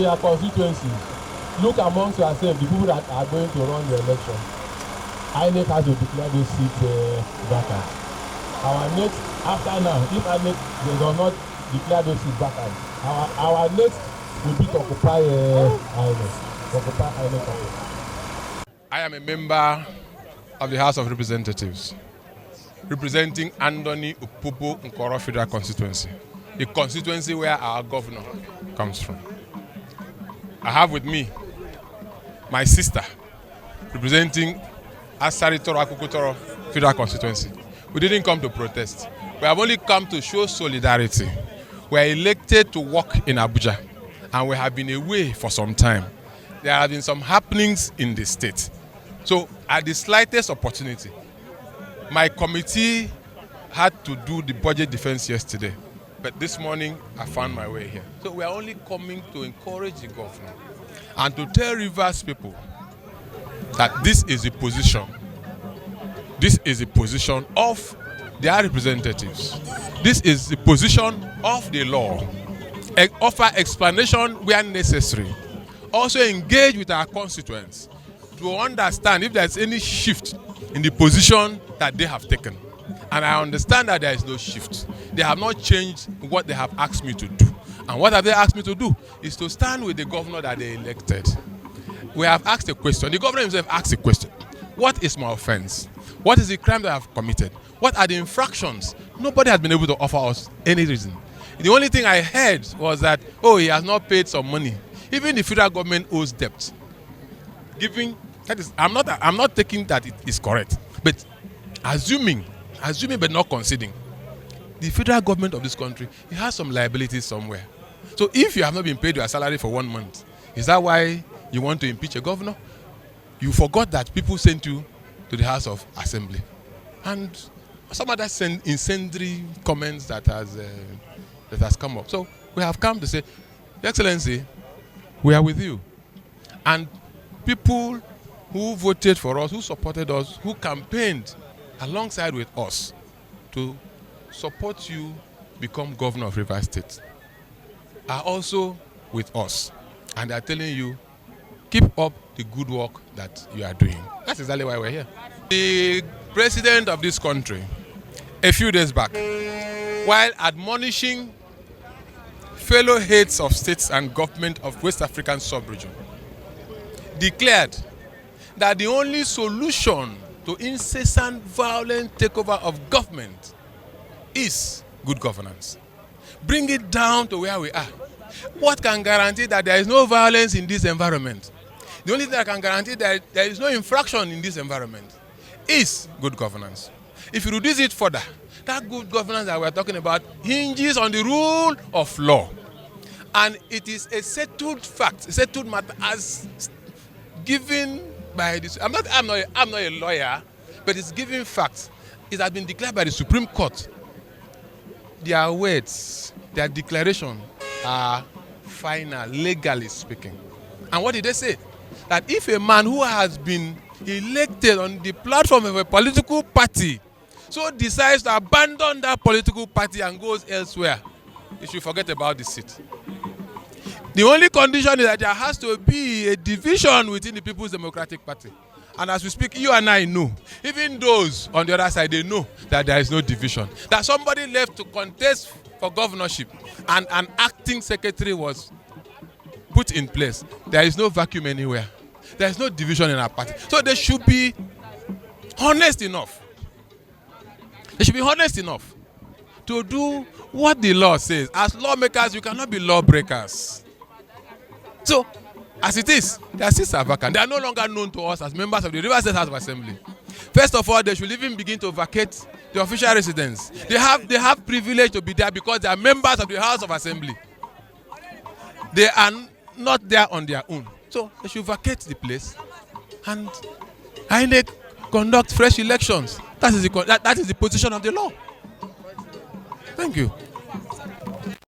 their constituencies, look amongst yourselves the people that are going to run the election. INEC has to declare those seats vacant. Our next, after now, if INEC does not declare those seats vacant, our next will be to occupy INEC. I am a member of the House of Representatives, representing Andoni Upupu Nkoro Federal Constituency, the constituency where our governor comes from. I have with me my sister, representing Asari Toro Akukutoro Federal Constituency. We didn't come to protest. We have only come to show solidarity. We are elected to work in Abuja, and we have been away for some time. There have been some happenings in the state. So at the slightest opportunity, my committee had to do the budget defense yesterday, but this morning I found my way here. So we are only coming to encourage the governor and to tell Rivers people that this is the position. This is the position of their representatives. This is the position of the law. Offer explanation where necessary. Also engage with our constituents to understand if there is any shift in the position that they have taken. And I understand that there is no shift. They have not changed what they have asked me to do. And what have they asked me to do is to stand with the governor that they elected. We have asked a question. The governor himself asked a question. What is my offense? What is the crime that I have committed? What are the infractions? Nobody has been able to offer us any reason. The only thing I heard was that, oh, he has not paid some money. Even the federal government owes debt. I'm not taking that it is correct, but assuming but not conceding, the federal government of this country, it has some liabilities somewhere. So if you have not been paid your salary for 1 month, is that why you want to impeach a governor? You forgot that people sent you to the House of Assembly, and some other incendiary comments that has come up. So we have come to say, Your Excellency, we are with you. And people who voted for us, who supported us, who campaigned alongside with us to support you become governor of Rivers State are also with us. And they are telling you, keep up the good work that you are doing. That's exactly why we're here. The president of this country, a few days back, while admonishing fellow heads of states and government of West African sub-region, declared that the only solution to incessant violent takeover of government is good governance. Bring it down to where we are. What can guarantee that there is no violence in this environment? The only thing that can guarantee that there is no infraction in this environment is good governance. If you reduce it further, that good governance that we're talking about hinges on the rule of law. And it is a settled fact, a settled matter as given by this. I'm not a lawyer, but it's given facts. It has been declared by the Supreme Court. Their words, their declaration are final, legally speaking. And what did they say? That if a man who has been elected on the platform of a political party so decides to abandon that political party and goes elsewhere, you should forget about the seat. The only condition is that there has to be a division within the People's Democratic Party. And as we speak, you and I know, even those on the other side, they know that there is no division. That somebody left to contest for governorship and an acting secretary was put in place. There is no vacuum anywhere. There is no division in our party. So they should be honest enough. They should be honest enough to do what the law says. As lawmakers, you cannot be lawbreakers. So, as it is, their seats are vacant. They are no longer known to us as members of the Rivers State House of Assembly. First of all, they should even begin to vacate the official residence. They have privilege to be there because they are members of the House of Assembly. They are not there on their own. So they should vacate the place and INEC conduct fresh elections. That is the position of the law. Thank you.